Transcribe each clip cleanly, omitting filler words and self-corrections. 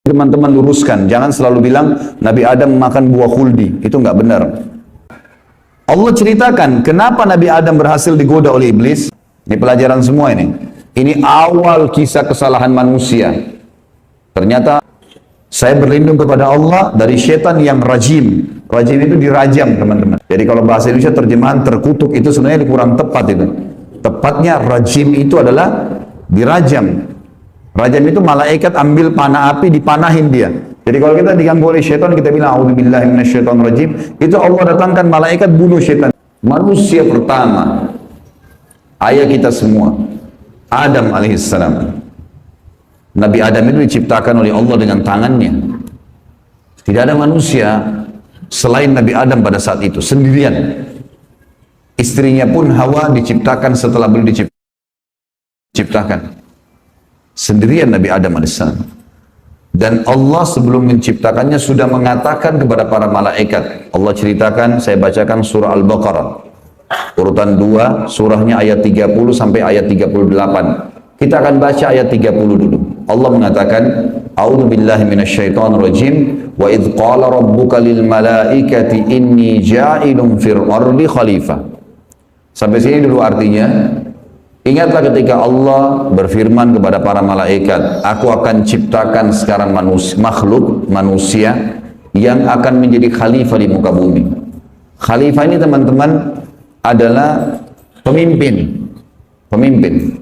teman-teman luruskan. Jangan selalu bilang Nabi Adam makan buah khuldi. Itu nggak benar. Allah ceritakan kenapa Nabi Adam berhasil digoda oleh iblis. Ini pelajaran semua ini. Ini awal kisah kesalahan manusia. Ternyata saya berlindung kepada Allah dari setan yang rajim. Rajim itu dirajam, teman-teman. Jadi kalau bahasa Indonesia terjemahan terkutuk itu sebenarnya kurang tepat itu. Tepatnya rajim itu adalah dirajam. Rajam itu malaikat ambil panah api dipanahin dia. Jadi kalau kita diganggu oleh syaitan, kita bilang a'udzubillahi minasyaitonirrajim. Itu Allah datangkan malaikat bunuh syaitan. Manusia pertama, ayah kita semua, Adam alaihissalam. Nabi Adam itu diciptakan oleh Allah dengan tangannya. Tidak ada manusia selain Nabi Adam pada saat itu, sendirian. Istrinya pun Hawa diciptakan setelah beliau diciptakan. Sendirian Nabi Adam alaihissalam. Dan Allah sebelum menciptakannya sudah mengatakan kepada para malaikat. Allah ceritakan, saya bacakan surah Al-Baqarah. Urutan 2, surahnya ayat 30 sampai ayat 38. Kita akan baca ayat 30 dulu. Allah mengatakan, A'udzubillahi minasyaitonirrajim, wa idh qala rabbuka lil malaikati inni ja'ilun fil ardi khalifah. Sampai sini dulu artinya. Ingatlah ketika Allah berfirman kepada para malaikat, aku akan ciptakan sekarang makhluk manusia yang akan menjadi khalifah di muka bumi. Khalifah ini teman-teman adalah pemimpin. Pemimpin.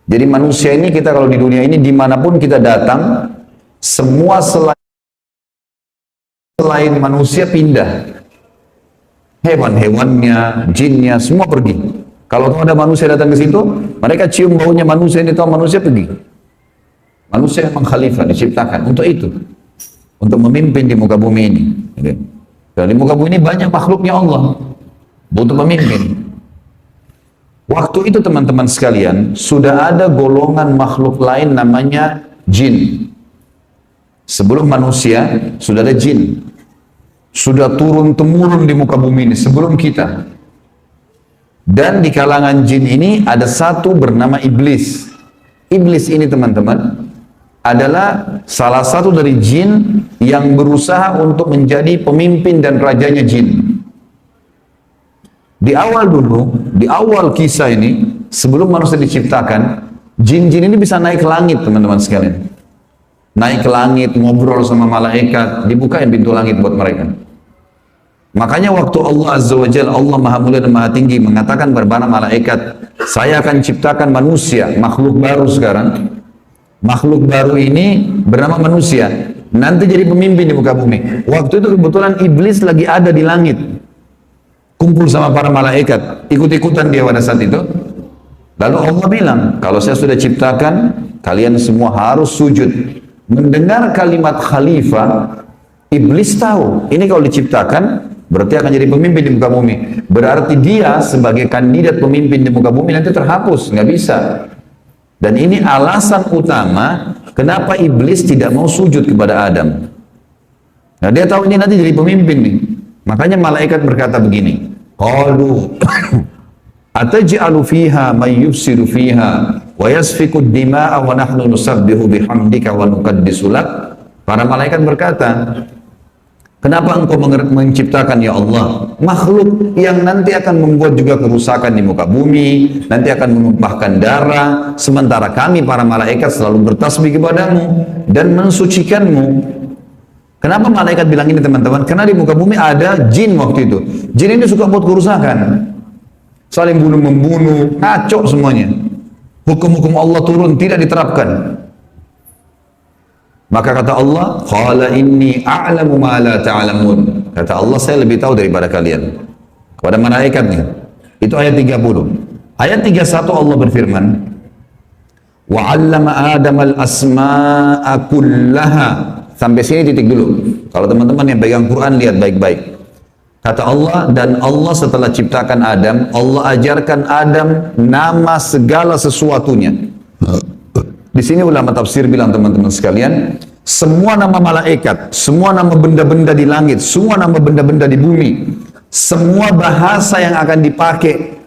Jadi manusia ini kita kalau di dunia ini dimanapun kita datang, semua selain manusia pindah. Hewan-hewannya, jinnya, semua pergi. Kalau ada manusia datang ke situ, mereka cium baunya manusia ini, tahu manusia pergi. Manusia memang khalifah diciptakan untuk itu, untuk memimpin di muka bumi ini. Dan di muka bumi ini banyak makhluknya Allah, butuh pemimpin. Waktu itu teman-teman sekalian, sudah ada golongan makhluk lain namanya jin. Sebelum manusia, sudah ada jin. Sudah turun-temurun di muka bumi ini, sebelum kita. Dan di kalangan jin ini ada satu bernama iblis. Iblis ini teman-teman adalah salah satu dari jin yang berusaha untuk menjadi pemimpin dan rajanya jin. Di awal dulu, di awal kisah ini, sebelum manusia diciptakan, jin-jin ini bisa naik ke langit teman-teman sekalian. Naik ke langit, ngobrol sama malaikat, dibukain pintu langit buat mereka. Makanya waktu Allah Azza wa Jalla, Allah Maha Mulia dan Maha Tinggi mengatakan kepada para malaikat, saya akan ciptakan manusia, makhluk baru sekarang. Makhluk baru ini bernama manusia, nanti jadi pemimpin di muka bumi. Waktu itu kebetulan iblis lagi ada di langit, kumpul sama para malaikat, ikut-ikutan dia pada saat itu. Lalu Allah bilang, kalau saya sudah ciptakan, kalian semua harus sujud. Mendengar kalimat khalifah, iblis tahu, ini kalau diciptakan, berarti akan jadi pemimpin di muka bumi. Berarti dia sebagai kandidat pemimpin di muka bumi nanti terhapus, nggak bisa. Dan ini alasan utama kenapa iblis tidak mau sujud kepada Adam. Nah dia tahu ini nanti jadi pemimpin nih. Makanya malaikat berkata begini, qalu ataj'alu fiha may yufsidu fiha wa yasfiku ad-dima'a wa nahnu nusabbihu bihamdika wa nuqaddisu lak. Para malaikat berkata, kenapa engkau menciptakan ya Allah makhluk yang nanti akan membuat juga kerusakan di muka bumi, nanti akan menumpahkan darah, sementara kami para malaikat selalu bertasbih kepadamu dan mensucikanmu. Kenapa malaikat bilang ini teman-teman? Karena di muka bumi ada jin waktu itu. Jin ini suka buat kerusakan, saling bunuh-membunuh, ngaco semuanya. Hukum-hukum Allah turun, tidak diterapkan. Maka kata Allah, qala inni a'lamu ma la ta'lamun. Kata Allah, saya lebih tahu daripada kalian. Kepada malaikatnya. Itu ayat 30. Ayat 31 Allah berfirman, wa 'allama Adam al-asma'a kullaha. Sampai sini titik dulu. Kalau teman-teman yang pegang Quran lihat baik-baik. Kata Allah, dan Allah setelah ciptakan Adam, Allah ajarkan Adam nama segala sesuatunya. Di sini ulama tafsir bilang teman-teman sekalian, semua nama malaikat, semua nama benda-benda di langit, semua nama benda-benda di bumi, semua bahasa yang akan dipakai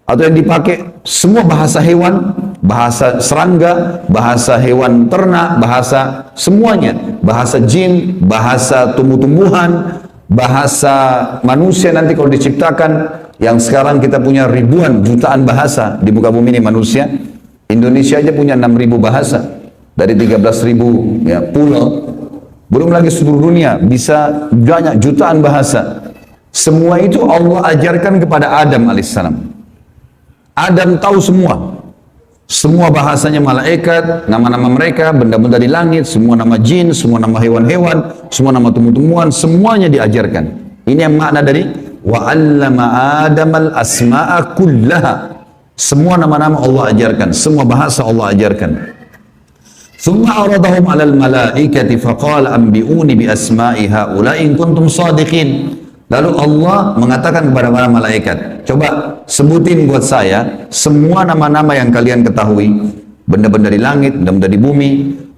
atau yang dipakai, semua bahasa hewan bahasa serangga, bahasa hewan ternak, bahasa semuanya, bahasa jin, bahasa tumbuh-tumbuhan, bahasa manusia nanti kalau diciptakan, yang sekarang kita punya ribuan, jutaan bahasa di muka bumi ini manusia. Indonesia aja punya 6.000 bahasa dari 13.000 ya, pulau. Belum lagi seluruh dunia bisa banyak jutaan bahasa. Semua itu Allah ajarkan kepada Adam alaihissalam. Adam tahu semua. Semua bahasanya malaikat, nama-nama mereka, benda-benda di langit, semua nama jin, semua nama hewan-hewan, semua nama tumbuh-tumbuhan, semuanya diajarkan. Ini yang makna dari wa 'allama Adamal asma'a kullaha. Semua nama-nama Allah ajarkan, semua bahasa Allah ajarkan. Thumma aradahum 'alal malaikati faqala anbi'uni bi asma'i haula'i in kuntum shadiqin. Lalu Allah mengatakan kepada para malaikat, coba sebutin buat saya semua nama-nama yang kalian ketahui, benda-benda di langit, benda-benda di bumi.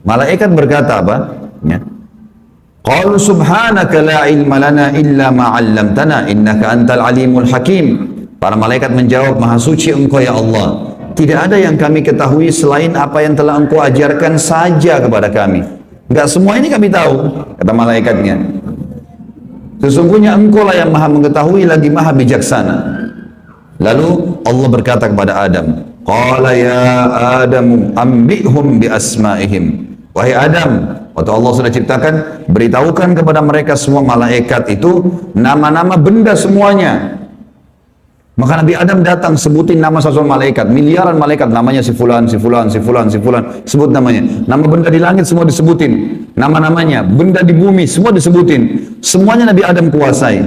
Malaikat berkata apa? Ya. Qalu subhanaka la ilma lana illa ma 'allamtana innaka antal alimul hakim. Para malaikat menjawab, maha suci engkau ya Allah. Tidak ada yang kami ketahui selain apa yang telah engkau ajarkan saja kepada kami. Enggak semua ini kami tahu, kata malaikatnya. Sesungguhnya engkau lah yang maha mengetahui lagi maha bijaksana. Lalu Allah berkata kepada Adam, qala ya Adam ambihum bi asma'ihim. Wahai Adam, waktu Allah sudah ciptakan, beritahukan kepada mereka semua malaikat itu nama-nama benda semuanya. Maka Nabi Adam datang sebutin nama satu malaikat, miliaran malaikat, namanya si fulan, si fulan, si fulan, si fulan, sebut namanya. Nama benda di langit semua disebutin, nama-namanya, benda di bumi semua disebutin. Semuanya Nabi Adam kuasai.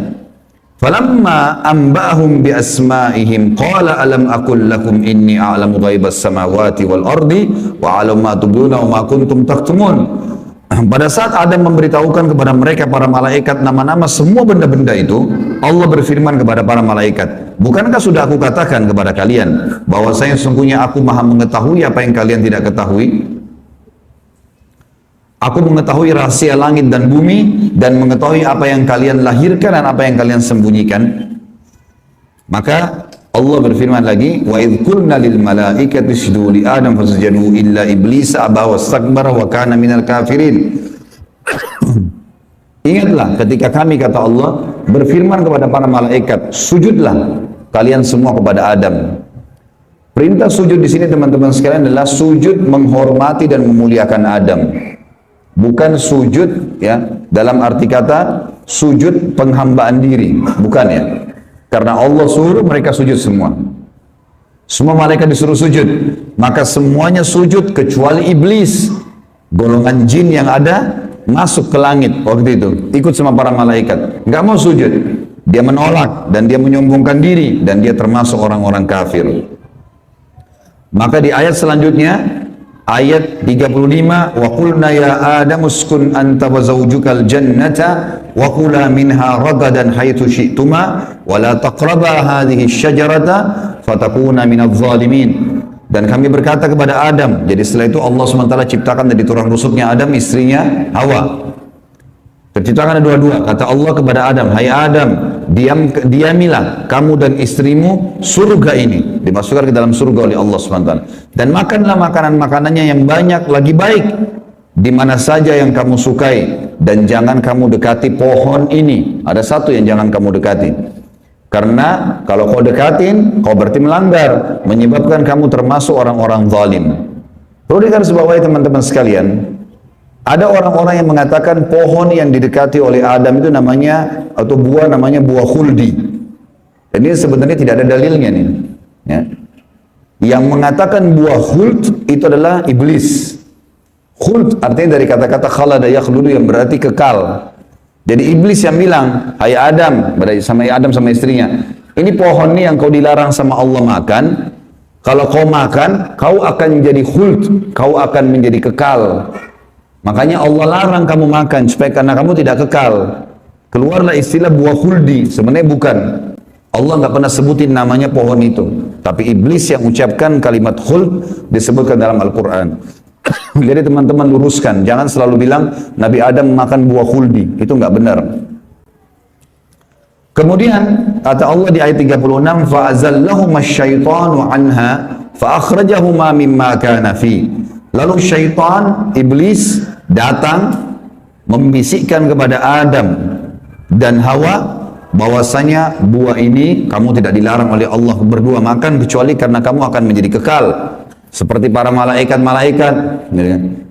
Falamma amba'ahum bi asma'ihim qala alam aqul lakum inni a'lamu ghaibas samawati wal ardi wa a'lamu ma tubduna wa ma kuntum taktumun. Pada saat Adam memberitahukan kepada mereka para malaikat nama-nama semua benda-benda itu, Allah berfirman kepada para malaikat, bukankah sudah aku katakan kepada kalian bahwasanya sesungguhnya aku maha mengetahui apa yang kalian tidak ketahui? Aku mengetahui rahasia langit dan bumi dan mengetahui apa yang kalian lahirkan dan apa yang kalian sembunyikan. Maka Allah berfirman lagi, wa idh qulna lil malaikati isjudu li Adam fasajadu illa iblis aba wastakbara wa kana minal kafirin. Ingatlah ketika kami, kata Allah, berfirman kepada para malaikat, sujudlah kalian semua kepada Adam. Perintah sujud di sini teman-teman sekalian adalah sujud menghormati dan memuliakan Adam. Bukan sujud ya dalam arti kata sujud penghambaan diri, bukan ya. Karena Allah suruh mereka sujud semua. Semua malaikat disuruh sujud. Maka semuanya sujud kecuali iblis. Golongan jin yang ada masuk ke langit waktu itu. Ikut sama para malaikat. Nggak mau sujud. Dia menolak dan dia menyombongkan diri. Dan dia termasuk orang-orang kafir. Maka di ayat selanjutnya, ayat 35, wa qulna ya Adam uskun anta wa zawjukal jannata wa kula minha ragadan haitsu syi'tuma wa la taqraba hadhihi syajarata fatakuna minadh dhalimin. Dan kami berkata kepada Adam, jadi setelah itu Allah SWT ciptakan dari tulang rusuknya Adam istrinya Hawa. Terciptakan dua-dua. Kata Allah kepada Adam, hai Adam, diamilah kamu dan istrimu surga ini, dimasukkan ke dalam surga oleh Allah SWT, dan makanlah makanan-makanannya yang banyak lagi baik di mana saja yang kamu sukai, dan jangan kamu dekati pohon ini. Ada satu yang jangan kamu dekati, karena kalau kau dekatin kau berarti melanggar, menyebabkan kamu termasuk orang-orang zalim. Perlu digarisbawahi teman-teman sekalian, ada orang-orang yang mengatakan pohon yang didekati oleh Adam itu namanya, atau buah namanya buah khuldi. Dan ini sebenarnya tidak ada dalilnya nih. Ya. Yang mengatakan buah khuld itu adalah iblis. Khuld artinya dari kata-kata khalada yakhludu yang berarti kekal. Jadi iblis yang bilang, hai Adam, sama Adam sama istrinya, ini pohon ini yang kau dilarang sama Allah makan. Kalau kau makan, kau akan menjadi khuld, kau akan menjadi kekal. Makanya Allah larang kamu makan supaya karena kamu tidak kekal. Keluarlah istilah buah khuldi. Sebenarnya bukan. Allah nggak pernah sebutin namanya pohon itu. Tapi iblis yang ucapkan kalimat khuld disebutkan dalam Al-Quran. Jadi teman-teman luruskan. Jangan selalu bilang Nabi Adam makan buah khuldi. Itu nggak benar. Kemudian kata Allah di ayat 36, فَأَزَلَّهُمَا الشَّيْطَانُ عَنْهَا fa akhrajahuma mimma kana fi. Lalu syaitan, iblis datang membisikkan kepada Adam dan Hawa bahwasanya buah ini kamu tidak dilarang oleh Allah berdua makan kecuali karena kamu akan menjadi kekal seperti para malaikat-malaikat.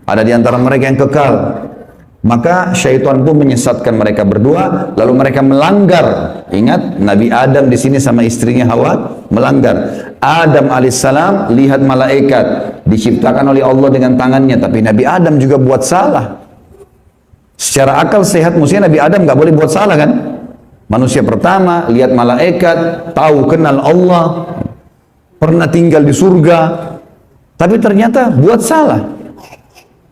Ada di antara mereka yang kekal. Maka syaitan pun menyesatkan mereka berdua, lalu mereka melanggar. Ingat, Nabi Adam di sini sama istrinya Hawa melanggar. Adam alaihissalam lihat malaikat diciptakan oleh Allah dengan tangannya, tapi Nabi Adam juga buat salah. Secara akal sehat mestinya Nabi Adam nggak boleh buat salah kan? Manusia pertama lihat malaikat, tahu kenal Allah, pernah tinggal di surga, tapi ternyata buat salah.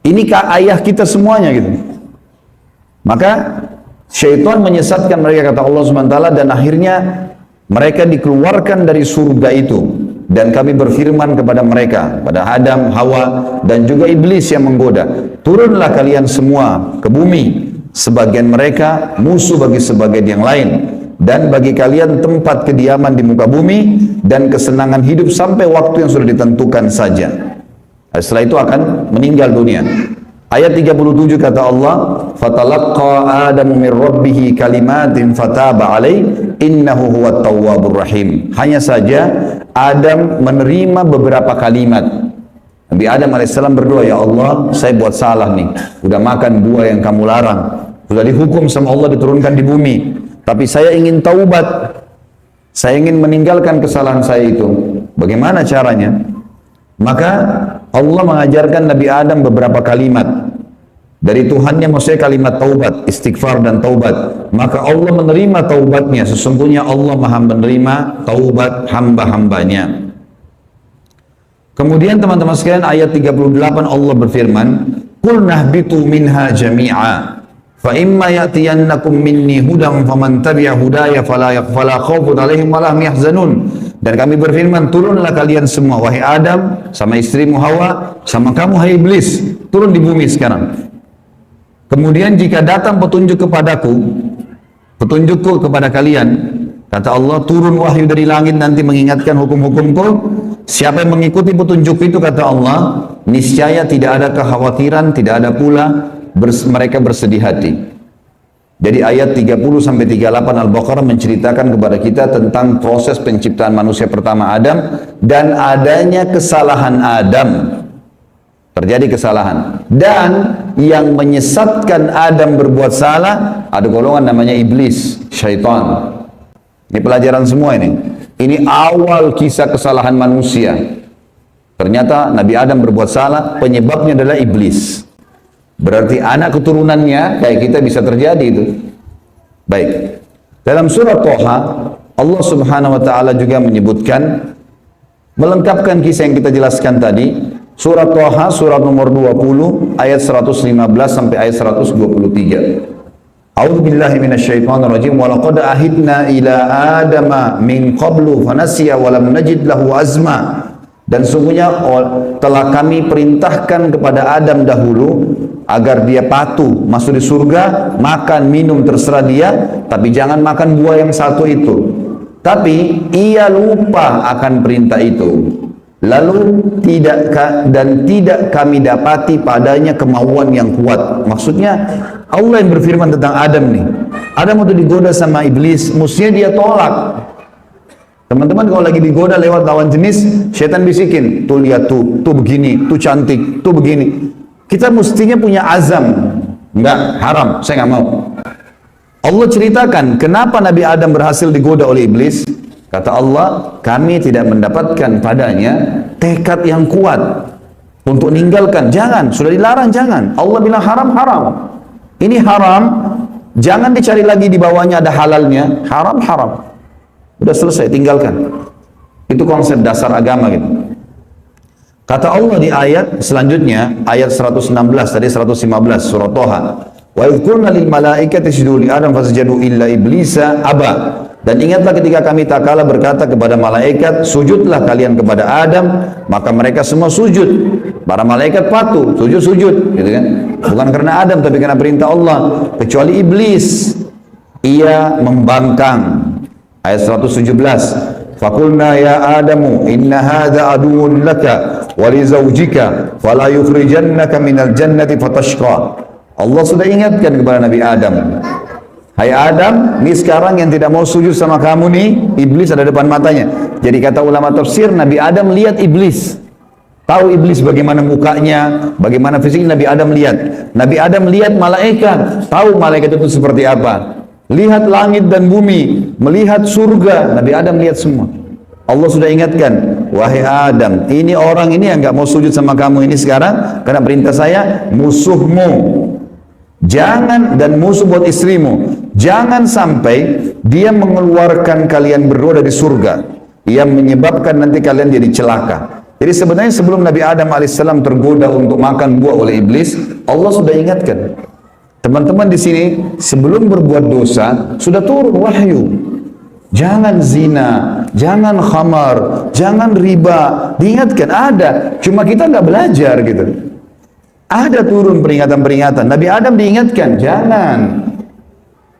Ini ayah kita semuanya gitu. Maka syaitan menyesatkan mereka, kata Allah SWT, dan akhirnya mereka dikeluarkan dari surga itu. Dan kami berfirman kepada mereka, pada Adam, Hawa, dan juga iblis yang menggoda, turunlah kalian semua ke bumi. Sebagian mereka musuh bagi sebagian yang lain, dan bagi kalian tempat kediaman di muka bumi dan kesenangan hidup sampai waktu yang sudah ditentukan saja. Setelah itu akan meninggal dunia. Ayat 37 kata Allah, "Fatalaqqa Adamu min rabbih kalimatin fataba alaihi innahu huwat tawwabur rahim." Hanya saja Adam menerima beberapa kalimat. Nabi Adam alaihissalam berdoa, "Ya Allah, saya buat salah nih. Udah makan buah yang kamu larang. Sudah dihukum sama Allah diturunkan di bumi. Tapi saya ingin taubat. Saya ingin meninggalkan kesalahan saya itu. Bagaimana caranya?" Maka Allah mengajarkan Nabi Adam beberapa kalimat dari Tuhannya, maksudnya kalimat taubat, istighfar dan taubat. Maka Allah menerima taubatnya. Sesungguhnya Allah maha menerima taubat hamba-hambanya. Kemudian teman-teman sekalian, ayat 38 Allah berfirman, "Qul nahbitu minha jami'a fa imma ya'tiyannakum minni hudan faman tabi'a hudaya fala khaufun 'alaihim wa la hum yahzanun." Dan kami berfirman, turunlah kalian semua, wahai Adam, sama istrimu Hawa, sama kamu hai iblis, turun di bumi sekarang. Kemudian jika datang petunjuk kepadaku, petunjukku kepada kalian, kata Allah, turun wahyu dari langit nanti mengingatkan hukum-hukumku. Siapa yang mengikuti petunjuk itu, kata Allah, niscaya tidak ada kekhawatiran, tidak ada pula mereka bersedih hati. Jadi ayat 30-38 Al-Baqarah menceritakan kepada kita tentang proses penciptaan manusia pertama Adam dan adanya kesalahan Adam. Terjadi kesalahan. Dan yang menyesatkan Adam berbuat salah, ada golongan namanya iblis, syaitan. Ini pelajaran semua ini. Ini awal kisah kesalahan manusia. Ternyata Nabi Adam berbuat salah, penyebabnya adalah iblis. Berarti anak keturunannya kayak kita bisa terjadi itu. Baik. Dalam surah Toha, Allah Subhanahu wa taala juga menyebutkan, melengkapkan kisah yang kita jelaskan tadi. Surah Toha, surat nomor 20, ayat 115 sampai ayat 123. A'udzu billahi minasyaitonir rajim. Wa laqad ahidna ila adama min qablu fanasiya wa lam najid lahu azma. Dan sungguhnya telah kami perintahkan kepada Adam dahulu agar dia patuh masuk di surga, makan minum terserah dia, tapi jangan makan buah yang satu itu. Tapi ia lupa akan perintah itu. Lalu tidak kami dapati padanya kemauan yang kuat. Maksudnya Allah yang berfirman tentang Adam nih. Adam waktu digoda sama iblis, mestinya dia tolak. Teman-teman kalau lagi digoda lewat lawan jenis, syaitan bisikin, tuh lihat tuh begini, tuh cantik, tuh begini. Kita mestinya punya azam, enggak, haram, saya nggak mau. Allah ceritakan kenapa Nabi Adam berhasil digoda oleh iblis. Kata Allah, kami tidak mendapatkan padanya tekad yang kuat untuk meninggalkan. Jangan, sudah dilarang jangan. Allah bilang haram, haram. Ini haram, jangan dicari lagi di bawahnya ada halalnya. Haram, haram. Udah selesai, tinggalkan. Itu konsep dasar agama gitu. Kata Allah di ayat selanjutnya, ayat 116 tadi 115 surah Toha. Wa idh qulna lil malaikati isjudu li Adam fasajadu illa iblisa aba. Dan ingatlah ketika kami tak kala berkata kepada malaikat, sujudlah kalian kepada Adam, maka mereka semua sujud. Para malaikat patuh, sujud, gitu kan? Bukan karena Adam, tapi karena perintah Allah. Kecuali iblis, ia membangkang. Ayat 117. Faqulna ya Adamu inna hadha aduun laka wa li zawjika fala yukhrijannaka minal jannati fatashqa. Allah sudah ingatkan kepada Nabi Adam, hai Adam, ini sekarang yang tidak mau sujud sama kamu nih, iblis ada depan matanya. Jadi kata ulama tafsir, Nabi Adam lihat iblis. Tahu iblis bagaimana mukanya, bagaimana fisiknya, Nabi Adam lihat. Nabi Adam lihat malaikat, tahu malaikat itu seperti apa. Lihat langit dan bumi, melihat surga, Nabi Adam lihat semua. Allah sudah ingatkan, wahai Adam, ini orang ini yang nggak mau sujud sama kamu ini sekarang, karena perintah saya, musuhmu. Jangan, dan musuh buat istrimu. Jangan sampai dia mengeluarkan kalian berdua dari surga. Ia menyebabkan nanti kalian jadi celaka. Jadi sebenarnya sebelum Nabi Adam alaihissalam tergoda untuk makan buah oleh iblis, Allah sudah ingatkan. Teman-teman di sini sebelum berbuat dosa sudah turun wahyu. Jangan zina, jangan khamar, jangan riba. Diingatkan ada, cuma kita nggak belajar gitu. Ada turun peringatan-peringatan. Nabi Adam diingatkan, jangan.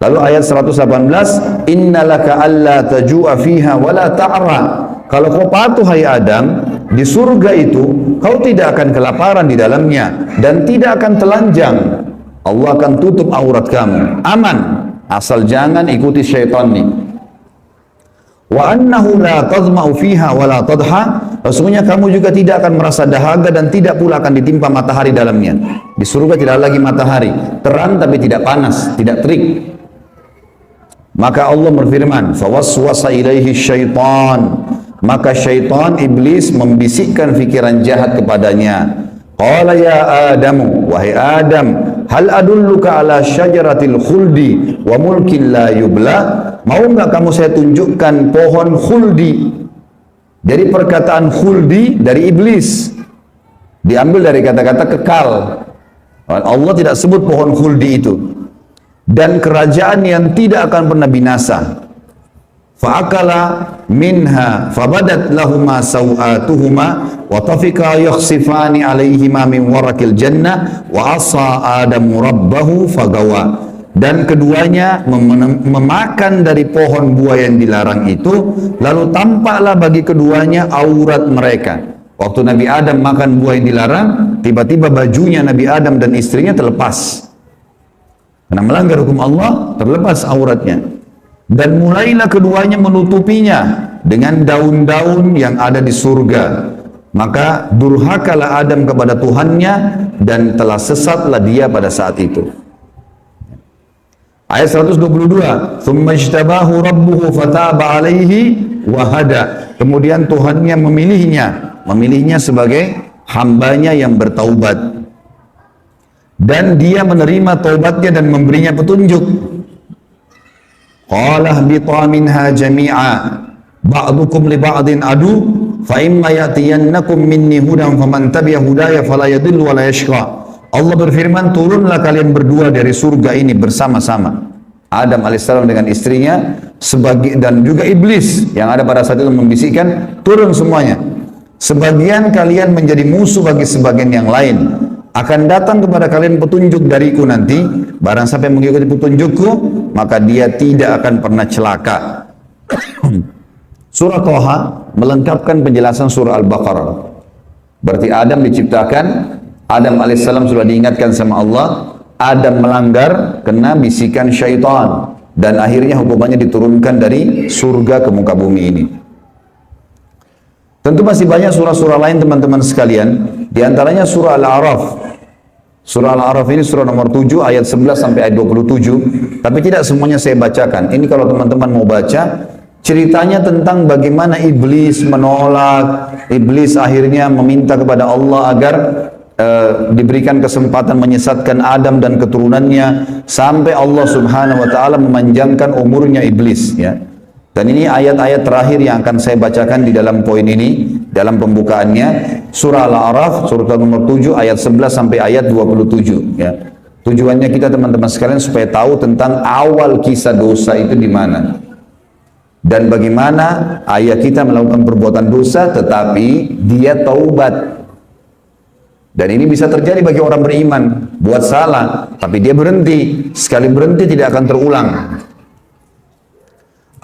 Lalu ayat 118, innalaka alla tajua fiha wala ta'ra. Kalau kau patuh hai Adam, di surga itu kau tidak akan kelaparan di dalamnya dan tidak akan telanjang. Allah akan tutup aurat kamu, aman, asal jangan ikuti syaitan nih. Wa annahu la tadma'u fiha wa la tadha. Sesungguhnya kamu juga tidak akan merasa dahaga dan tidak pula akan ditimpa matahari dalamnya. Di surga tidak lagi matahari, terang tapi tidak panas, tidak terik. Maka Allah berfirman, fawaswasa ilaihi syaitan. Maka syaitan iblis membisikkan fikiran jahat kepadanya. Qala ya Adamu, wahai Adam, hal adulluka ala syajaratil khuldi wa mulkin la yubla. Mau enggak kamu saya tunjukkan pohon khuldi? Dari perkataan khuldi dari iblis, diambil dari kata-kata kekal. Allah tidak sebut pohon khuldi itu. Dan kerajaan yang tidak akan pernah binasa. Fa'akala minha fabadat lahuma sawatuhuma wa tafika yakhsifani alaihima min warakil jannah wa asa adamu rabbahu fagawa. Dan keduanya memakan dari pohon buah yang dilarang itu, lalu tampaklah bagi keduanya aurat mereka. Waktu Nabi Adam makan buah yang dilarang, tiba-tiba bajunya Nabi Adam dan istrinya terlepas. Karena melanggar hukum Allah, terlepas auratnya. Dan mulailah keduanya menutupinya dengan daun-daun yang ada di surga. Maka durhakalah Adam kepada Tuhannya dan telah sesatlah dia pada saat itu. Ayat 122, "Tsumma ijtabahu rabbuhu fataba 'alaihi wa hada." Kemudian Tuhannya memilihnya sebagai hambanya yang bertaubat. Dan dia menerima taubatnya dan memberinya petunjuk. Qala ihbita minha jami'a ba'dukum li ba'din adu fa imma ya'tiyannakum minni hudan faman tabi'a hudaya fala yadhillu wa la yashqa. Allah berfirman, turunlah kalian berdua dari surga ini bersama-sama. Adam alaihissalam dengan istrinya dan juga iblis yang ada pada saat itu membisikkan, turun semuanya. Sebagian kalian menjadi musuh bagi sebagian yang lain. Akan datang kepada kalian petunjuk dariku nanti, barang siapa yang mengikuti petunjukku, maka dia tidak akan pernah celaka. Surah Toha melengkapkan penjelasan surah Al-Baqarah. Berarti Adam diciptakan, Adam alaihissalam sudah diingatkan sama Allah, Adam melanggar, kena bisikan syaitan, dan akhirnya hukumannya diturunkan dari surga ke muka bumi ini. Tentu masih banyak surah-surah lain teman-teman sekalian, diantaranya surah Al-A'raf. Surah Al-A'raf ini surah nomor 7 ayat 11 sampai ayat 27, tapi tidak semuanya saya bacakan. Ini kalau teman-teman mau baca, ceritanya tentang bagaimana iblis menolak, iblis akhirnya meminta kepada Allah agar diberikan kesempatan menyesatkan Adam dan keturunannya sampai Allah Subhanahu wa taala memanjangkan umurnya iblis, ya. Dan ini ayat-ayat terakhir yang akan saya bacakan di dalam poin ini, dalam pembukaannya, surah Al-A'raf, surah nomor 7 ayat 11 sampai ayat 27, ya. Tujuannya kita teman-teman sekalian supaya tahu tentang awal kisah dosa itu di mana. Dan bagaimana ayah kita melakukan perbuatan dosa tetapi dia taubat. Dan ini bisa terjadi bagi orang beriman, buat salah, tapi dia berhenti. Sekali berhenti tidak akan terulang.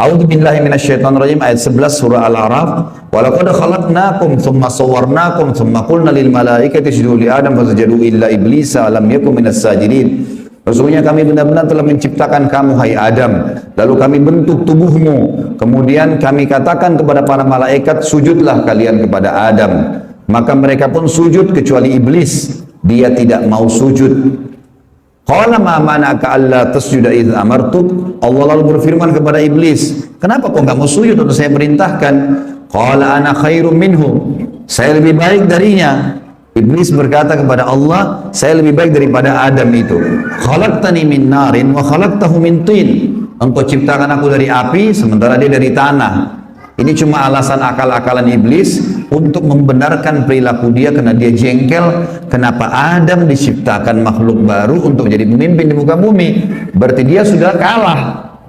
A'udzu billahi minasyaitonir rajim, ayat 11 surah Al-A'raf. Wa laqad khalaqnakum tsumma sawwarnakum tsumma qulna lil malaikati isjudu li Adam fasajadu illa iblisa lam yakun minas sajidin. Sesungguhnya kami benar-benar telah menciptakan kamu, hai Adam, lalu kami bentuk tubuhmu, kemudian kami katakan kepada para malaikat, sujudlah kalian kepada Adam. Maka mereka pun sujud kecuali iblis, dia tidak mau sujud. Qala ma mana'aka alla tasjuda idz amartuk. Allah lalu berfirman kepada iblis, kenapa kau enggak mau sujud untuk saya perintahkan? Qala ana khairum minhu. Saya lebih baik darinya. Iblis berkata kepada Allah, saya lebih baik daripada Adam itu. Khalaqtani min narin wa khalaqtahu min tin. Engkau ciptakan aku dari api sementara dia dari tanah. Ini cuma alasan akal-akalan iblis untuk membenarkan perilaku dia karena dia jengkel. Kenapa Adam diciptakan makhluk baru untuk menjadi pemimpin di muka bumi? Berarti dia sudah kalah.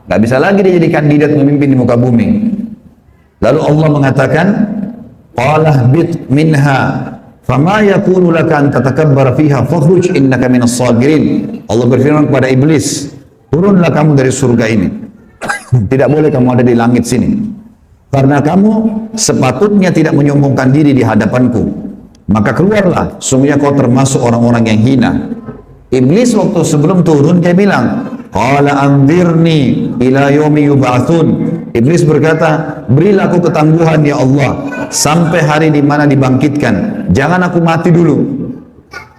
Gak bisa lagi dia jadi kandidat pemimpin di muka bumi. Lalu Allah mengatakan, qala bit minha fama yakunu laka an tatakabbar fiha fakhruj innaka minas sagirin. Allah berfirman kepada iblis, turunlah kamu dari surga ini. Tidak boleh kamu ada di langit sini. Karena kamu sepatutnya tidak menyombongkan diri di hadapanku. Maka keluarlah, sungguhnya kau termasuk orang-orang yang hina. Iblis waktu sebelum turun dia bilang, qala anzirni ila yaumi yub'atsun. Iblis berkata, berilah aku ketangguhan ya Allah sampai hari di mana dibangkitkan. Jangan aku mati dulu.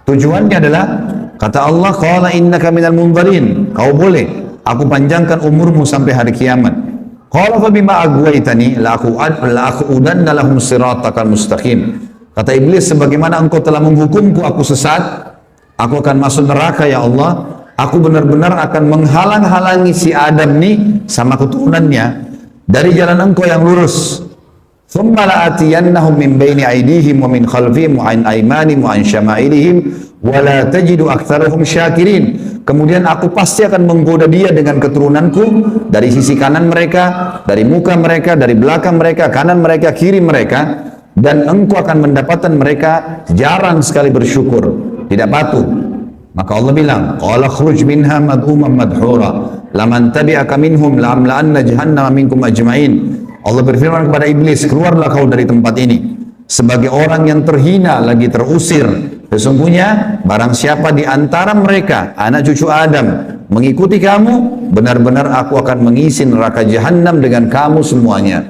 Tujuannya adalah, kata Allah, qala innaka minal munzarin. Kau boleh, aku panjangkan umurmu sampai hari kiamat. Qala fa bima aghwaytani la aqudanna lahum siratakal mustaqim. Kata iblis, sebagaimana engkau telah menghukumku aku sesat, aku akan masuk neraka ya Allah. Aku benar-benar akan menghalang-halangi si Adam nih sama keturunannya dari jalan engkau yang lurus. Thumma la'atiyannahum min baini aydihim wa min khalfihim wa an aymanihim wa an syama'ilihim wa la tajidu aktsarahum syakirin. Kemudian aku pasti akan menggoda dia dengan keturunanku dari sisi kanan mereka, dari muka mereka, dari belakang mereka, kanan mereka, kiri mereka, dan engkau akan mendapatkan mereka jarang sekali bersyukur, tidak patuh. Maka Allah bilang, qala khruj minha madhuman madhura laman tabi'aka minhum la'amla'anna jahannama minkum ajma'in. Allah berfirman kepada iblis, keluarlah kau dari tempat ini sebagai orang yang terhina lagi terusir. Sesungguhnya barang siapa di antara mereka anak cucu Adam mengikuti kamu, benar-benar aku akan mengisi neraka jahanam dengan kamu semuanya.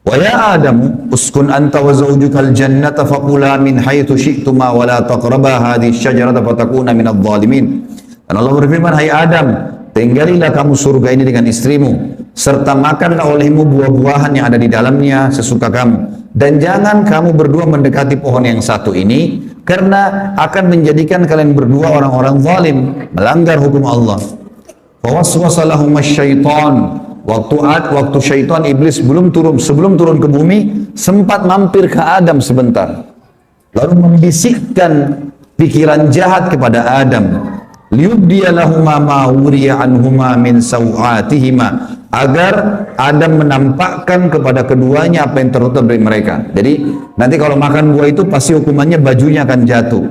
Wa ya Adam uskun anta wa zawjukal jannata faqula min haitsu syi'tuma wa la taqraba hadhihi syajarata fatakuna minadh dhalimin. Dan Allah berfirman, hai Adam, tinggalilah kamu surga ini dengan istrimu, serta makanlah olehmu buah-buahan yang ada di dalamnya sesuka kamu. Dan jangan kamu berdua mendekati pohon yang satu ini, karena akan menjadikan kalian berdua orang-orang zalim, melanggar hukum Allah. Fawaswasa lahum syaitan. Waktu syaitan iblis sebelum turun ke bumi, sempat mampir ke Adam sebentar. Lalu membisikkan pikiran jahat kepada Adam. Liyubdiya lahuma ma wuriya anhuma min sawatihima, agar Adam menampakkan kepada keduanya apa yang tertutup dari mereka. Jadi nanti kalau makan buah itu pasti hukumannya bajunya akan jatuh.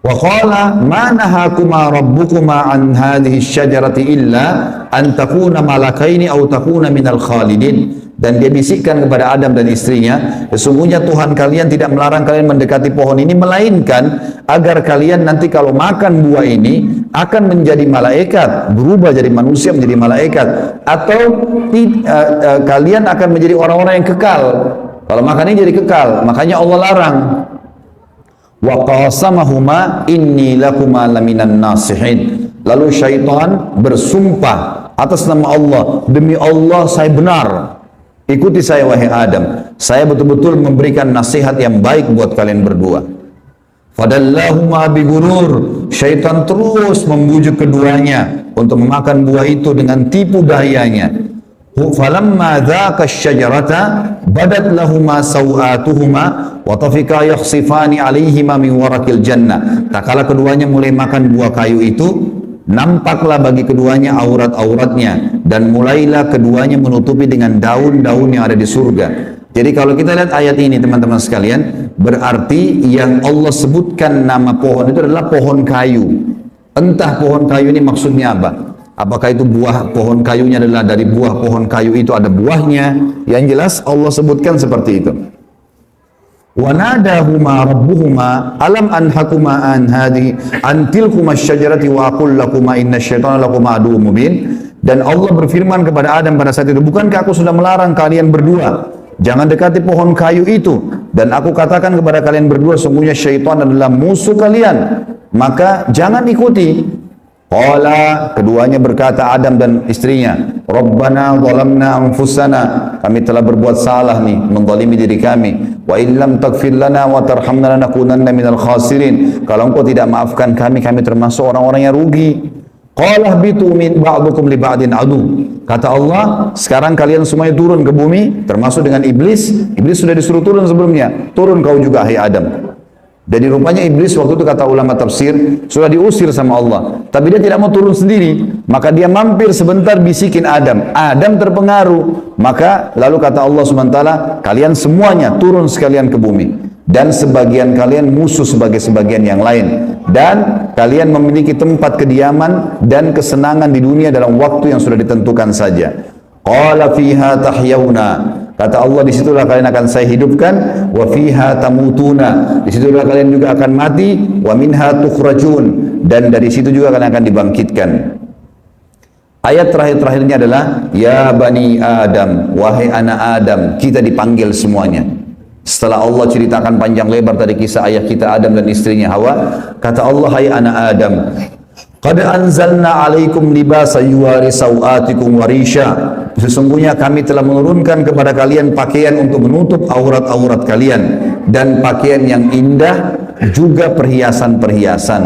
Wa qala ma nahakuma rabbukuma an hadhihi syajarati illa an takuna malakaini aw takuna minal khalidin. Dan dia bisikkan kepada Adam dan istrinya, sesungguhnya Tuhan kalian tidak melarang kalian mendekati pohon ini, melainkan agar kalian nanti kalau makan buah ini akan menjadi malaikat, berubah jadi manusia menjadi malaikat, atau kalian akan menjadi orang-orang yang kekal. Kalau makan ini jadi kekal, makanya Allah larang. Wa qasamahuma inni lakuma laminan nasihin. Lalu syaitan bersumpah atas nama Allah, demi Allah saya benar, ikuti saya wahai Adam, saya betul-betul memberikan nasihat yang baik buat kalian berdua. Fadallahuma bigurur, syaitan terus membujuk keduanya untuk memakan buah itu dengan tipu dayanya. Falamma dzaka asy-syajarata badat lahuma sawatuhuma wa tafika yakhsifani 'alaihima min warakil jannah. Tak kala keduanya mulai makan buah kayu itu, nampaklah bagi keduanya aurat-auratnya, dan mulailah keduanya menutupi dengan daun-daun yang ada di surga. Jadi kalau kita lihat ayat ini teman-teman sekalian, berarti yang Allah sebutkan nama pohon itu adalah pohon kayu. Entah pohon kayu ini maksudnya apa. Apakah itu buah pohon kayunya adalah dari buah pohon kayu itu ada buahnya? Yang jelas Allah sebutkan seperti itu. Wa nadahuma rabbuhuma alam anhakuma an tilkuma asyajarati wa aqul lakuma inna syaitana lakuma aduwwum mubin. Dan Allah berfirman kepada Adam pada saat itu, bukankah aku sudah melarang kalian berdua jangan dekati pohon kayu itu, dan aku katakan kepada kalian berdua sungguhnya syaitan adalah musuh kalian, maka jangan ikuti. Qala, keduanya berkata, Adam dan istrinya, Rabbana zalamna anfusana, kami telah berbuat salah nih, menzalimi diri kami. Wa illam taghfir lana wa tarhamna lanakunanna minal khasirin. Kalau engkau tidak maafkan kami, kami termasuk orang-orang yang rugi. Qala bitu min ba'dukum li ba'din adu. Kata Allah, sekarang kalian semuanya turun ke bumi, termasuk dengan iblis. Iblis sudah disuruh turun sebelumnya. Turun kau juga, hai Adam. Jadi rupanya iblis waktu itu kata ulama tafsir sudah diusir sama Allah, tapi dia tidak mau turun sendiri, maka dia mampir sebentar bisikin Adam. Adam terpengaruh, maka lalu kata Allah SWT, kalian semuanya turun sekalian ke bumi, dan sebagian kalian musuh sebagai sebagian yang lain, dan kalian memiliki tempat kediaman dan kesenangan di dunia dalam waktu yang sudah ditentukan saja. Qala fiha tahyawna, kata Allah, disitulah kalian akan saya hidupkan. Wa fiha tamutuna, disitulah kalian juga akan mati. Wa minha tukhrajun, dan dari situ juga kalian akan dibangkitkan. Ayat terakhir-terakhirnya adalah ya bani Adam, wahai anak Adam, kita dipanggil semuanya. Setelah Allah ceritakan panjang lebar tadi kisah ayah kita Adam dan istrinya Hawa, kata Allah, hai anak Adam, qad anzalna alaikum libasa yuwari sawatikum warisha. Sesungguhnya kami telah menurunkan kepada kalian pakaian untuk menutup aurat-aurat kalian, dan pakaian yang indah, juga perhiasan-perhiasan.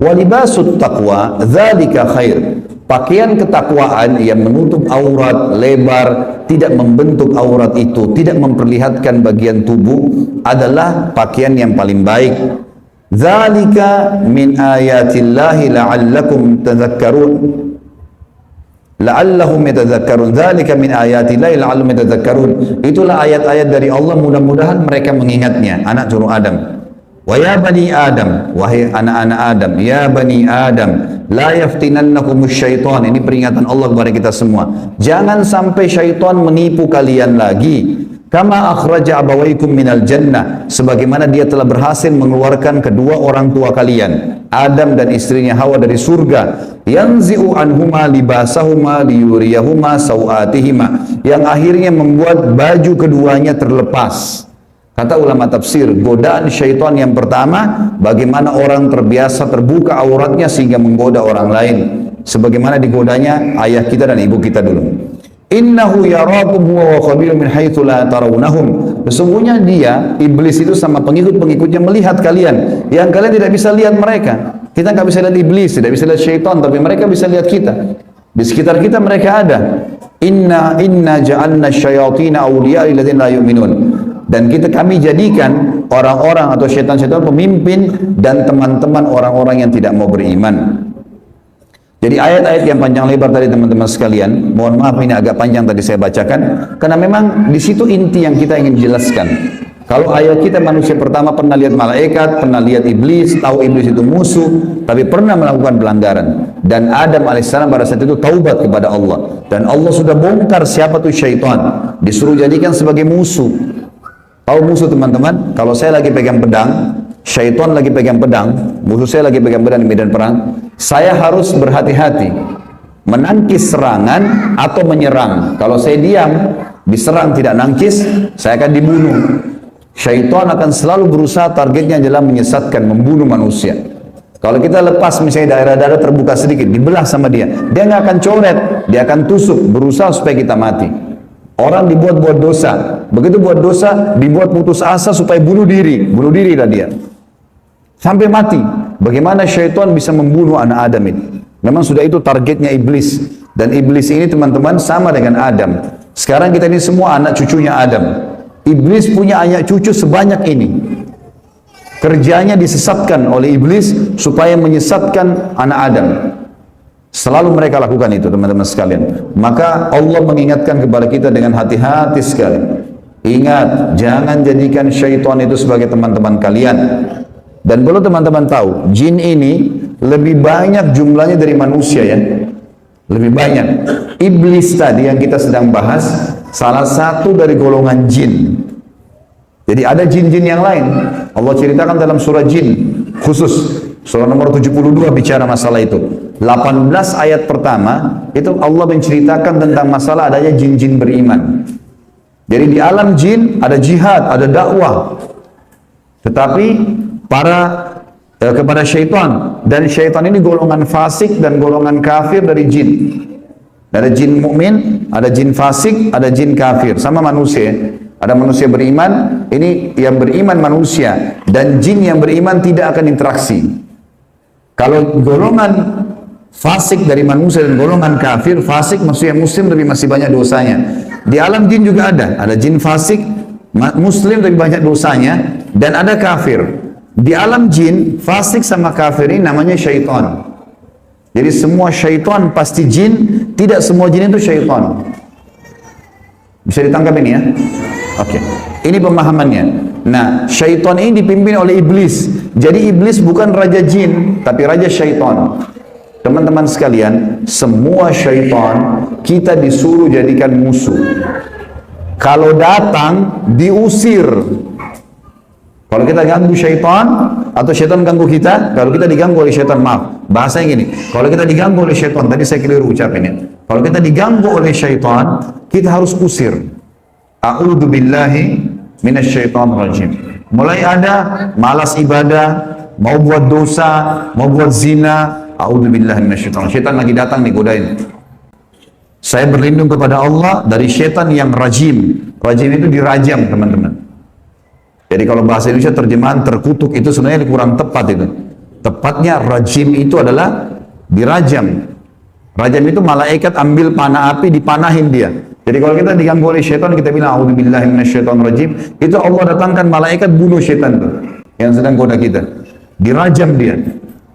Walibasut taqwa dzalika khair. Pakaian ketakwaan yang menutup aurat lebar, tidak membentuk aurat itu, tidak memperlihatkan bagian tubuh, adalah pakaian yang paling baik. Dzalika min ayatillahi la'allakum tadhakkarun. La'allahum yatadzakkarun. Dzalika min ayatillahi la'allahum yatadzakkarun. Itulah ayat-ayat dari Allah, mudah-mudahan mereka mengingatnya, anak cucu Adam. Wa ya bani Adam, wahai anak-anak Adam, ya bani Adam, la yaftinannakumus syaitan. Ini peringatan Allah kepada kita semua. Jangan sampai syaitan menipu kalian lagi. Kama akhraja abawaikum minal jannah, sebagaimana dia telah berhasil mengeluarkan kedua orang tua kalian, Adam dan istrinya Hawa, dari surga. Yanzi'u anhuma libasahuma liyuriyahuma sawatihima, yang akhirnya membuat baju keduanya terlepas. Kata ulama tafsir, godaan syaitan yang pertama, bagaimana orang terbiasa terbuka auratnya sehingga menggoda orang lain, sebagaimana digodanya ayah kita dan ibu kita dulu. Innahu yarakum huwa wa qabilun min haitsu la tarawnahum. Sesungguhnya dia, iblis itu sama pengikut-pengikutnya melihat kalian yang kalian tidak bisa lihat mereka. Kita nggak bisa lihat iblis, tidak bisa lihat syaitan, tapi mereka bisa lihat kita. Di sekitar kita mereka ada. Inna ja'alna syayatina awliya lil ladzina la yu'minun. Dan kami jadikan orang-orang atau syaitan-syaitan pemimpin dan teman-teman orang-orang yang tidak mau beriman. Jadi ayat-ayat yang panjang lebar tadi teman-teman sekalian, mohon maaf ini agak panjang tadi saya bacakan, karena memang di situ inti yang kita ingin jelaskan. Kalau ayat kita manusia pertama pernah lihat malaikat, pernah lihat iblis, tahu iblis itu musuh, tapi pernah melakukan pelanggaran. Dan Adam alaihissalam pada saat itu taubat kepada Allah. Dan Allah sudah bongkar siapa tuh syaitan, disuruh jadikan sebagai musuh. Tahu musuh teman-teman? Kalau saya lagi pegang pedang, syaitan lagi pegang pedang, musuh saya lagi pegang pedang di medan perang, saya harus berhati-hati menangkis serangan atau menyerang. Kalau saya diam, diserang tidak nangkis, saya akan dibunuh. Syaitan akan selalu berusaha, targetnya adalah menyesatkan, membunuh manusia. Kalau kita lepas misalnya daerah-daerah terbuka sedikit, dibelah sama dia nggak akan coret, dia akan tusuk, berusaha supaya kita mati. Orang dibuat dosa, begitu buat dosa, dibuat putus asa supaya bunuh dirilah dia sampai mati. Bagaimana syaitan bisa membunuh anak Adam ini? Memang sudah itu targetnya iblis, dan iblis ini teman-teman sama dengan Adam. Sekarang kita ini semua anak cucunya Adam. Iblis punya anak cucu sebanyak ini. Kerjanya disesatkan oleh iblis supaya menyesatkan anak Adam. Selalu mereka lakukan itu teman-teman sekalian. Maka Allah mengingatkan kepada kita dengan hati-hati sekali. Ingat, jangan jadikan syaitan itu sebagai teman-teman kalian. Dan perlu teman-teman tahu, jin ini lebih banyak jumlahnya dari manusia ya. Lebih banyak. Iblis tadi yang kita sedang bahas, salah satu dari golongan jin. Jadi ada jin-jin yang lain. Allah ceritakan dalam surah jin khusus. Surah nomor 72 bicara masalah itu. 18 ayat pertama, itu Allah menceritakan tentang masalah adanya jin-jin beriman. Jadi di alam jin ada jihad, ada dakwah. Tetapi kepada syaitan, dan syaitan ini golongan fasik dan golongan kafir dari jin. Ada jin mukmin, ada jin fasik, ada jin kafir, sama manusia. Ada manusia beriman, ini yang beriman manusia, dan jin yang beriman tidak akan interaksi. Kalau golongan fasik dari manusia dan golongan kafir, fasik maksudnya muslim tapi masih banyak dosanya. Di alam jin juga ada jin fasik, muslim tapi banyak dosanya, dan ada kafir. Di alam jin, fasik sama kafir ini namanya syaitan. Jadi semua syaitan pasti jin, tidak semua jin itu syaitan. Bisa ditangkap ini ya? Oke. Ini pemahamannya. Nah, syaitan ini dipimpin oleh iblis. Jadi iblis bukan raja jin, tapi raja syaitan. Teman-teman sekalian, semua syaitan kita disuruh jadikan musuh. Kalau datang, diusir. Kalau kita ganggu syaitan, atau syaitan ganggu kita, kalau kita diganggu oleh syaitan, maaf, bahasanya gini, kalau kita diganggu oleh syaitan, tadi saya keliru ucapinnya, kalau kita diganggu oleh syaitan, kita harus usir. A'udzu billahi minasyaitonir rajim. Mulai ada malas ibadah, mau buat dosa, mau buat zina, a'udzu billahi minasyaitonir rajim. Syaitan lagi datang nih godain. Saya berlindung kepada Allah dari syaitan yang rajim. Rajim itu dirajam, teman-teman. Jadi kalau bahasa Indonesia terjemahan terkutuk itu sebenarnya kurang tepat itu. Tepatnya rajim itu adalah dirajam. Rajam itu malaikat ambil panah api dipanahin dia. Jadi kalau kita diganggu oleh syaitan kita bilang a'udzubillahi minasyaitonirrajim, itu Allah datangkan malaikat bunuh syaitan itu yang sedang goda kita. Dirajam dia,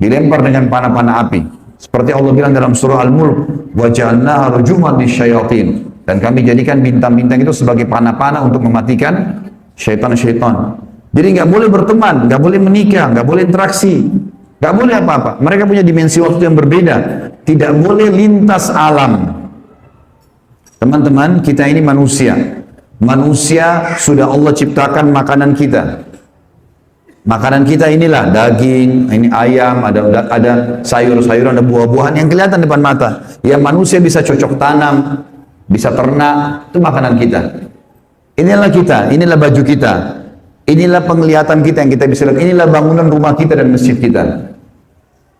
dilempar dengan panah-panah api. Seperti Allah bilang dalam surah Al-Mulk, wa ja'alnaha rujuman lisyayatin. Dan kami jadikan bintang-bintang itu sebagai panah-panah untuk mematikan syaitan-syaitan. Jadi nggak boleh berteman, nggak boleh menikah, nggak boleh interaksi, nggak boleh apa-apa. Mereka punya dimensi waktu yang berbeda. Tidak boleh lintas alam. Teman-teman, kita ini manusia. Manusia sudah Allah ciptakan makanan kita. Makanan kita inilah daging, ini ayam, ada sayur-sayuran, ada buah-buahan yang kelihatan depan mata. Yang manusia bisa cocok tanam, bisa ternak, itu makanan kita. Inilah kita, inilah baju kita, inilah penglihatan kita yang kita bisa lihat, inilah bangunan rumah kita dan masjid kita.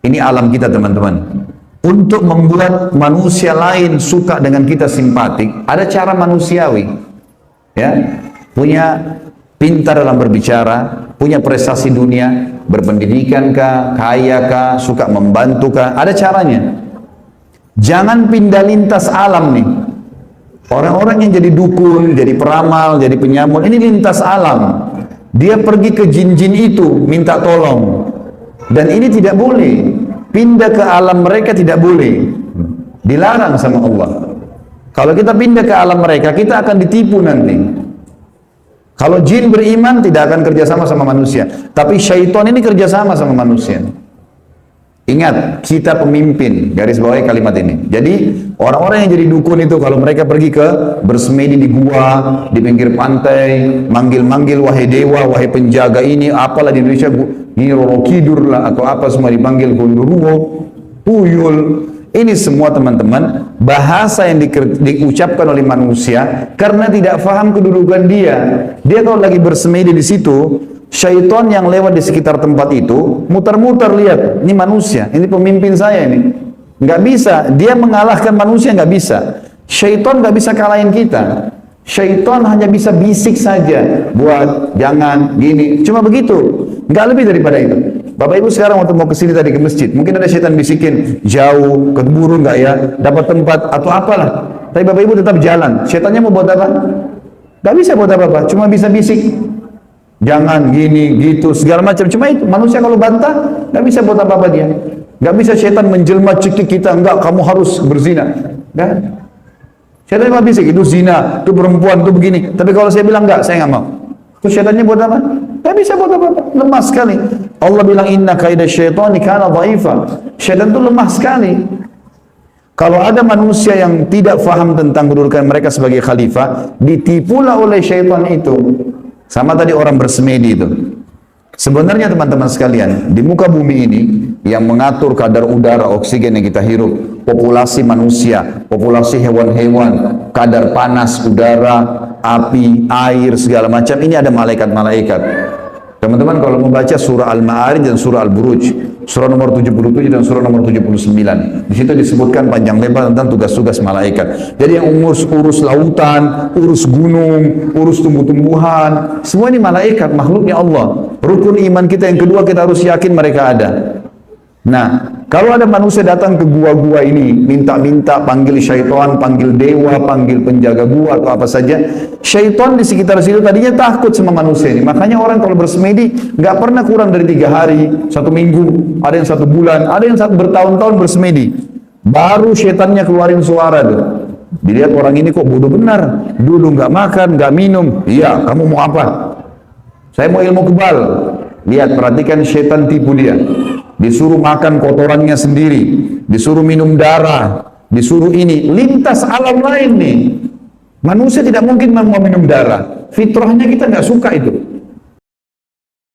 Ini alam kita, teman-teman. Untuk membuat manusia lain suka dengan kita simpatik, ada cara manusiawi. Ya, punya pintar dalam berbicara, punya prestasi dunia, berpendidikan kah, kaya kah, suka membantu kah, ada caranya. Jangan pindah lintas alam nih. Orang-orang yang jadi dukun, jadi peramal, jadi penyamun, ini lintas alam. Dia pergi ke jin-jin itu, minta tolong. Dan ini tidak boleh. Pindah ke alam mereka tidak boleh. Dilarang sama Allah. Kalau kita pindah ke alam mereka, kita akan ditipu nanti. Kalau jin beriman, tidak akan kerjasama sama manusia. Tapi syaitan ini kerjasama sama manusia. Ingat, kita pemimpin, garis bawahi kalimat ini. Jadi, orang-orang yang jadi dukun itu, kalau mereka pergi ke bersemedi di gua, di pinggir pantai, manggil-manggil, wahai dewa, wahai penjaga ini, apalah di Indonesia, ini Roro Kidur lah, atau apa semua dipanggil Gondoruo, Tuyul. Ini semua teman-teman, bahasa yang diucapkan oleh manusia, karena tidak paham kedudukan dia. Dia kalau lagi bersemedi di situ, syaitan yang lewat di sekitar tempat itu muter-muter lihat, ini manusia, ini pemimpin saya ini, nggak bisa, dia mengalahkan manusia nggak bisa. Syaitan nggak bisa kalahin kita. Syaitan hanya bisa bisik saja, buat jangan gini, cuma begitu, nggak lebih daripada itu. Bapak Ibu sekarang waktu mau kesini tadi ke masjid, mungkin ada syaitan bisikin jauh, keburu nggak ya, dapat tempat atau apalah. Tapi Bapak Ibu tetap jalan. Syaitannya mau buat apa? Nggak bisa buat apa-apa, cuma bisa bisik. Jangan gini, gitu, segala macam. Cuma itu, manusia kalau bantah, nggak bisa buat apa-apa dia. Nggak bisa syaitan menjelma cekik kita, enggak, kamu harus berzina. Nggak. Syaitan cuma bisik, itu zina, itu perempuan, itu begini. Tapi kalau saya bilang enggak, saya nggak mau. Terus syaitannya buat apa? Nggak bisa buat apa-apa, lemah sekali. Allah bilang, inna kaidah syaitani kana dhaifa. Syaitan itu lemah sekali. Kalau ada manusia yang tidak faham tentang kedudukan mereka sebagai khalifah, ditipulah oleh syaitan itu. Sama tadi orang bersemedi itu. Sebenarnya teman-teman sekalian, di muka bumi ini yang mengatur kadar udara, oksigen yang kita hirup, populasi manusia, populasi hewan-hewan, kadar panas udara, api, air, segala macam, ini ada malaikat-malaikat. Teman-teman kalau membaca surah Al-Ma'arij dan surah Al-Buruj, surah nomor 77 dan surah nomor 79, di situ disebutkan panjang lebar tentang tugas-tugas malaikat. Jadi yang urus lautan, urus gunung, urus tumbuh-tumbuhan, semua ini malaikat, makhluknya Allah. Rukun iman kita yang kedua, kita harus yakin mereka ada. Nah, kalau ada manusia datang ke gua-gua ini, minta-minta, panggil syaitan, panggil dewa, panggil penjaga gua atau apa saja, syaitan di sekitar situ tadinya takut sama manusia ini. Makanya orang kalau bersemedi nggak pernah kurang dari 3 hari, 1 minggu, ada yang 1 bulan, ada yang bertahun-tahun bersemedi. Baru syaitannya keluarin suara tuh. Dilihat orang ini kok bodoh benar, dulu nggak makan, nggak minum. Iya, kamu mau apa? Saya mau ilmu kebal. Lihat, perhatikan syaitan tipu dia. Disuruh makan kotorannya sendiri, disuruh minum darah, disuruh ini, lintas alam lain nih. Manusia tidak mungkin mau minum darah. Fitrahnya kita nggak suka itu.